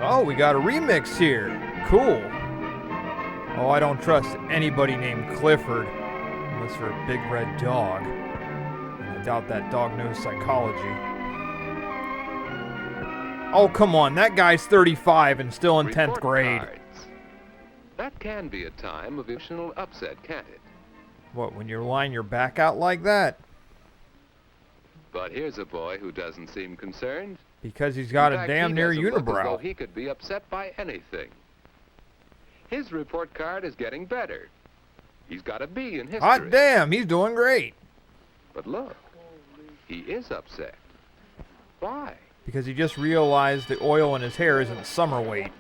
Oh, we got a remix here. Cool. Oh, I don't trust anybody named Clifford. Unless you're a big red dog. And I doubt that dog knows psychology. Oh, come on. That guy's 35 and still in 10th grade. Cards. That can be a time of emotional upset, can't it? What, when you're lying your back out like that? But here's a boy who doesn't seem concerned. Because he's got In a fact, damn he near doesn't look as though unibrow. he could be upset by anything. His report card is getting better. He's got a B in history. Hot damn, he's doing great. But look, he is upset. Why? Because he just realized the oil in his hair isn't summer weight.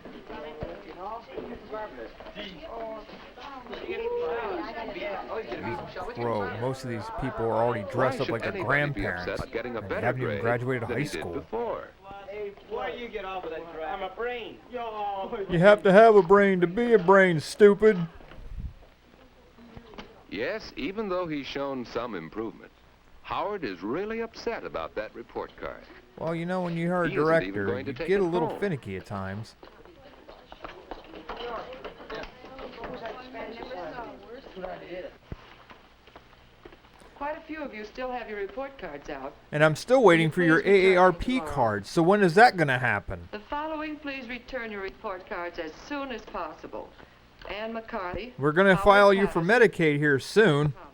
Bro, most of these people are already dressed up like their grandparents. Getting a And they better haven't even grade graduated than high he did school. before. Hey, why you get off of that crap? I'm a brain. You have to have a brain to be a brain, stupid. Yes, even though he's shown some improvement, Howard is really upset about that report card. Well, you know, when you're a He isn't even director, going to you take get a it little home. finicky at times. Quite a few of you still have your report cards out. And I'm still waiting for your Please return AARP tomorrow. card, so when is that gonna happen? The following, please return your report cards as soon as possible. Ann McCarthy. We're gonna Howard file you for Patterson, Medicaid here soon. Thomas.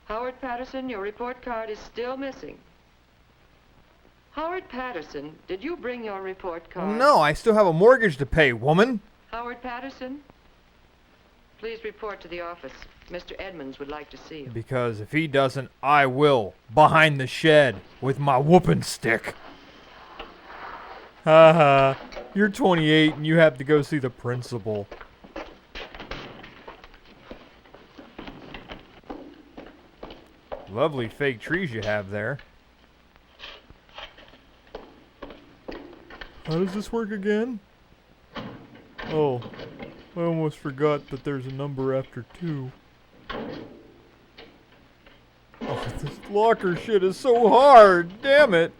Howard Patterson, your report card is still missing. Howard Patterson, did you bring your report card? No, I still have a mortgage to pay, woman. Howard Patterson, please report to the office. Mr. Edmonds would like to see you. Because if he doesn't, I will. Behind the shed with my whooping stick. Haha. You're 28 and you have to go see the principal. Lovely fake trees you have there. How does this work again? Oh, I almost forgot that there's a number after 2. Oh, this locker shit is so hard. Damn it.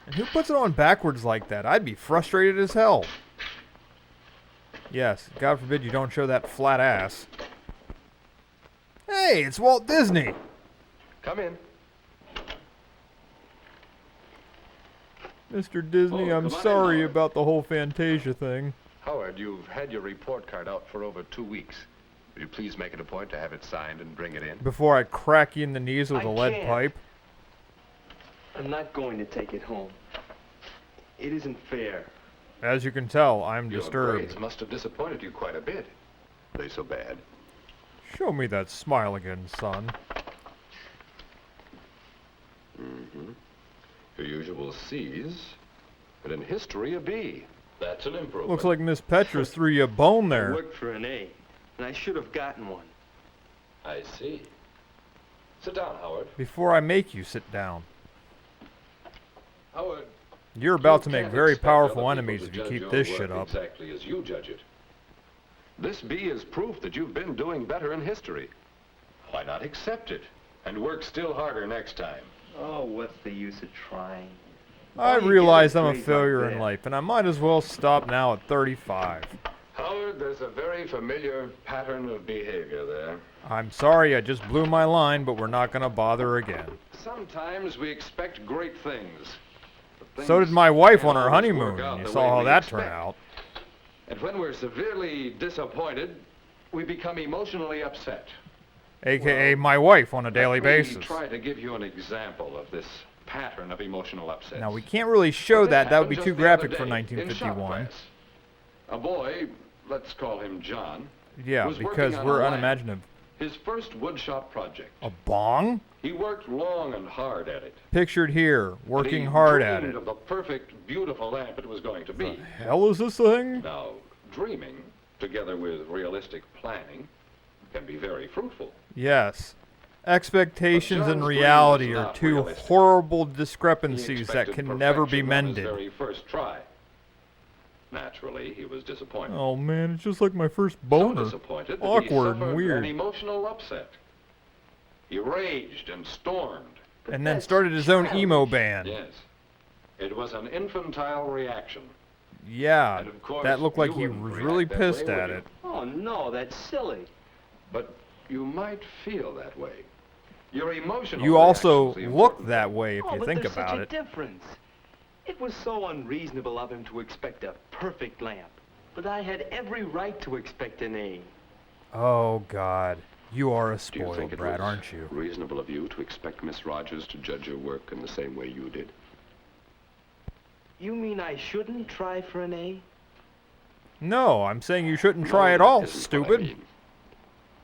And who puts it on backwards like that? I'd be frustrated as hell. Yes, God forbid you don't show that flat ass. Hey, it's Walt Disney. Come in. Mr. Disney, Oh, I'm come on in, sorry Howard. about the whole Fantasia thing. Howard, you've had your report card out for over 2 weeks. Will you please make it a point to have it signed and bring it in? Before I crack you in the knees with I a lead can't. pipe. I'm not going to take it home. It isn't fair. As you can tell, I'm Your disturbed. grades must have disappointed you quite a bit. Are they so bad? Show me that smile again, son. Mm-hmm. Your usual C's, but in history a B. That's an improvement. Looks like Miss Petrus threw you a bone I there. worked for an A, and I should have gotten one. I see. Sit down, Howard. Before I make you sit down. Howard, You're about to you make can't very expect powerful other people enemies to if you judge keep your this work shit up. exactly as you judge it. This B is proof that you've been doing better in history. Why not accept it and work still harder next time? Oh, what's the use of trying? I All you realize get is I'm a grades failure like in that. life, and I might as well stop now at 35. Howard, there's a very familiar pattern of behavior there. I'm sorry, I just blew my line, but we're not gonna bother again. Sometimes we expect great things. but So did things my wife on can't her always honeymoon, work out and you the saw way how we that turned expect. out. And when we're severely disappointed, we become emotionally upset. AKA my wife on a daily Let me basis. try to give you an example of this pattern of emotional upset. Now, we can't really show This that. That would be happened too just the other graphic for day in shop 1951. class. A boy, let's call him John, Yeah, was working because on we're a lamp. unimaginative. his first woodshop project. A bong? He worked long and hard at it. Pictured here, And working he hard at dreamed it. of the perfect, beautiful lamp it was going to be. Hell is this thing? Now, dreaming, together with realistic planning, can be very fruitful. Yes. Expectations But and John's dream reality was are not two realistic. horrible He discrepancies that expected can never be perfection on his mended. very first try. Naturally, he was disappointed. Oh man, it's just like my first So boner. disappointed that he Awkward and suffered weird. an emotional upset. He raged and stormed. And then started his own emo band. Yes. It was an infantile reaction. Yeah, And of course, that looked like you he wouldn't was react really that pissed way, would at you? it. Oh, no, that's silly. But you might feel that way. Your emotional You also reaction's the look important that thing. way if Oh, you but think there's about such a it. difference. It was so unreasonable of him to expect a perfect lamp. But I had every right to expect an A. Oh, God. You are a Do you think spoiled it brat, was aren't you? reasonable of you to expect Miss Rogers to judge your work in the same way you did? You mean I shouldn't try for an A? No, I'm saying you shouldn't No, try at that all, isn't what I stupid. mean.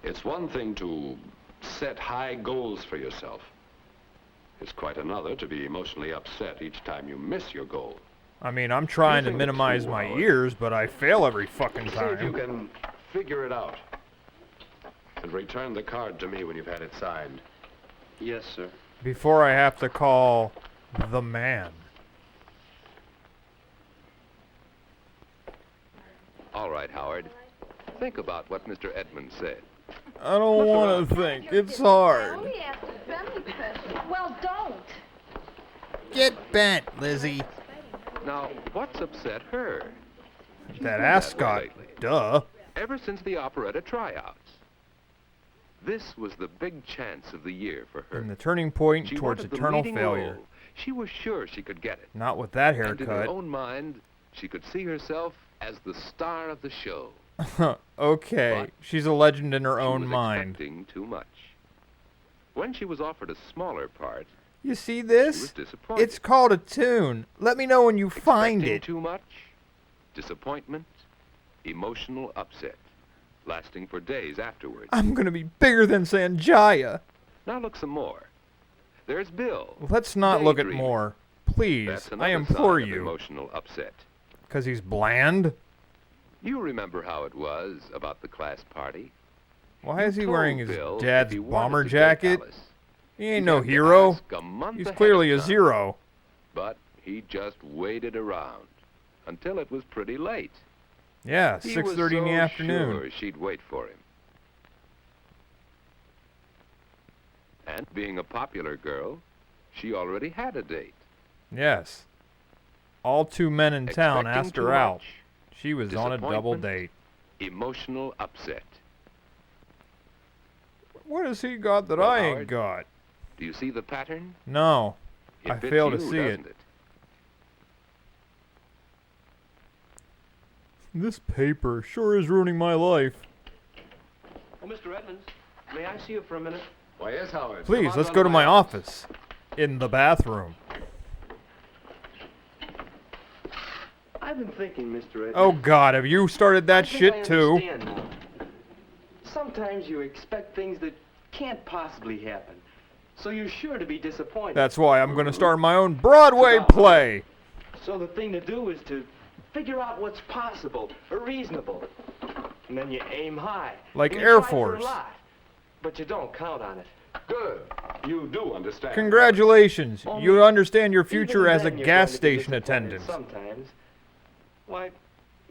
It's one thing to set high goals for yourself. It's quite another to be emotionally upset each time you miss your goal. I mean, I'm trying to think it minimize through, my Howard. ears, but I fail every fucking See if you time. can figure it out. And return the card to me when you've had it signed. Yes, sir. Before I have to call the man. All right, Howard. Think about what Mr. Edmonds said. I don't want to think. It's hard. Only asked a friendly question. Well, don't. Get bent, Lizzie. Now, what's upset her? She's That been way ascot. lately. Duh. Ever since the operetta tryouts. This was the big chance of the year for her. And the turning point She towards wanted the eternal leading failure. role. She was sure she could get it. Not with that And in her haircut. own mind, she could see herself as the star of the show. Okay, But she's a legend in her She own was mind. expecting too much. When she was offered a smaller part, You see she was this? disappointed. It's called a tune. Let me know when you find Expecting it. too much, disappointment, emotional upset, lasting for days afterwards. I'm gonna be bigger than Sanjaya. Now look some more. There's Bill. Let's not look at Daydreaming. more. Please, That's I another implore sign of you. emotional upset. Because he's bland? You remember how it was about the class party. Why is he Told wearing his Bill if dad's he wanted bomber to take jacket? Alice, He ain't he'd no have to hero. ask a month He's ahead clearly of a time. zero. But he just waited around until it was pretty late. Yeah, He 6:30 in the was so afternoon. sure she'd wait for him. And being a popular girl, she already had a date. Yes. All 2 men in town Expecting asked too her out. much, She was on a double disappointment. date. Emotional upset. What has he got that Well, I ain't Howard, got? Do you see the pattern? No. It I fits fail to you, see it. doesn't it? This paper sure is ruining my life. Oh, Mr. Edmonds, may I see you for a minute? Why, yes, Howard. Please, Come on let's down go to my office. In the bathroom. I've been thinking, Mr. Edmonds. Oh God, have you started that I think shit I too? understand now. Sometimes you expect things that can't possibly happen. So you're sure to be disappointed. That's why I'm gonna start my own Broadway play. So the thing to do is to figure out what's possible or reasonable. And then you aim high. Like and you Air try for a Force. lot, but you don't count on it. Good. You do understand. Congratulations, Only you understand your future Even as a then you're gas going to be station disappointed attendant. Sometimes. Why,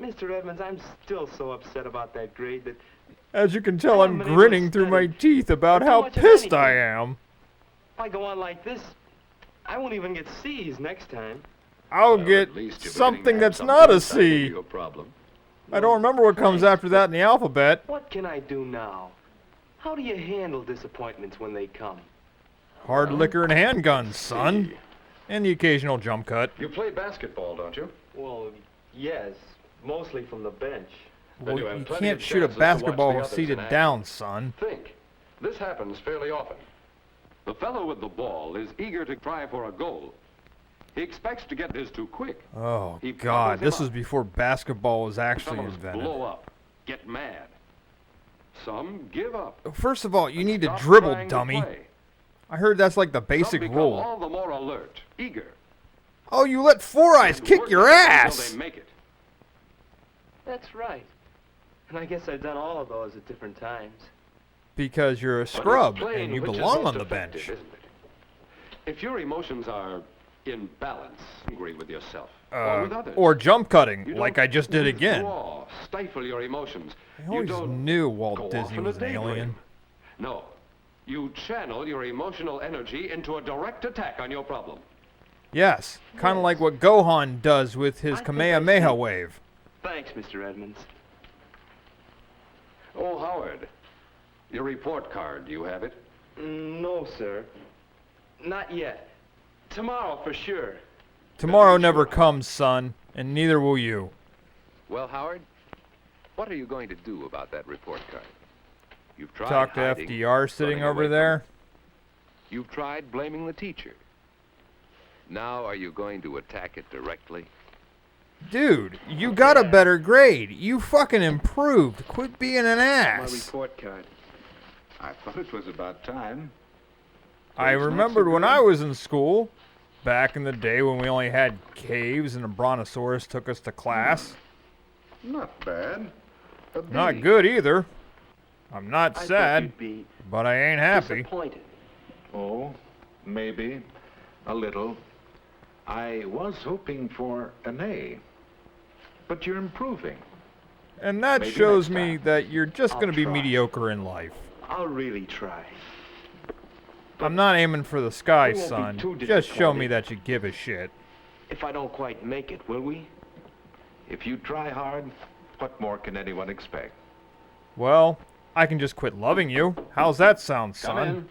Mr. Edmonds, I'm still so upset about that grade that As you can tell, I I'm haven't been able to grinning through my study teeth about or do how much of pissed I anything. am. if I go on like this, I won't even get C's next time. I'll Well, get at least you're something beginning to have that's not a some insight into C. your problem. I don't remember what comes Thanks, after that in the alphabet. What can I do now? How do you handle disappointments when they come? Hard liquor and handguns, son. See. And the occasional jump cut. You play basketball, don't you? Well, yes, mostly from the bench. Well, you have you plenty can't of shoot a chances to watch the basketball others seated in action. down, son. Think. This happens fairly often. The fellow with the ball is eager to try for a goal. He expects to get his too quick. Oh, He God, bubbles him this up. was before basketball was actually Fellows invented. blow up, get mad. Some give up. First of all, you need to Stop dribble, trying to dummy. play. I heard that's like the Some basic become rule. all the more alert, eager. Oh, you let Four Eyes and kick work your it until ass! they make it. That's right. And I guess I've done all of those at different times. Because you're a But it's scrub plain and you which is belong most on the effective, bench. isn't it? If your emotions are in balance, angry with yourself or with others, Or jump cutting, you like don't I just did again. withdraw, stifle your emotions. I You always don't knew go Walt off Disney in a was an daydream. alien. No. You channel your emotional energy into a direct attack on your problem. Yes, kind of like what Gohan does with his I think I Kamehameha see. wave. Thanks, Mr. Edmonds. Oh, Howard, your report card, do you have it? No, sir. Not yet. Tomorrow, for sure. Tomorrow never comes, son, and neither will you. Well, Howard, what are you going to do about that report card? You've tried Talk to hiding, FDR sitting running over away from there. it. You've tried blaming the teacher. Now are you going to attack it directly? Dude, you got a better grade. You fucking improved. Quit being an My ass. report card. I thought it was about time. I It's not so remembered when good. I was in school, back in the day when we only had caves and a brontosaurus took us to class. Not bad. A B. Not good either. I'm not I thought sad, you'd be but I ain't happy. disappointed. Oh, maybe. A little. I was hoping for an A. But you're improving. And that Maybe shows next me time. that you're just I'll going to be try. mediocre in life. I'll really try. I'm not aiming for the sky, I won't be son. too Just show me disappointed. that you give a shit. If I don't quite make it, will we? If you try hard, what more can anyone expect? Well, I can just quit loving you. How's that sound, Come son? in.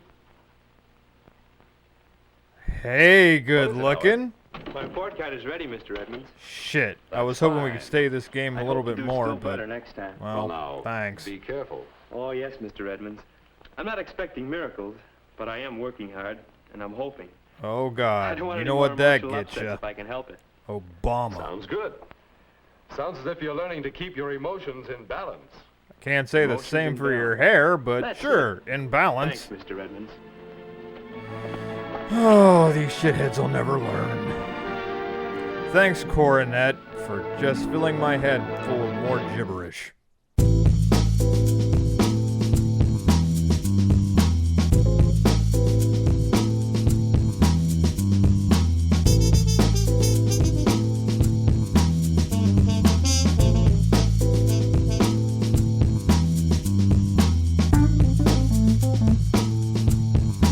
Hey, good is it, looking. My report card is ready, Mr. Edmonds. Shit, I That's was hoping we could fine. stay this game a little bit more, but next time. well, now, thanks. be careful. Oh, yes, Mr. Edmonds. I'm not expecting miracles, but I am working hard, and I'm hoping. Oh I God, don't want you any know more what that emotional gets upsets you? if I can help it. Obama. Sounds good. Sounds as if you're learning to keep your emotions in balance. Can't say the Emotions same in for your balance. hair, but That's sure, in balance. Thanks, Mr. Edmonds. Oh, these shitheads will never learn. Thanks, Coronet, for just filling my head full of more gibberish.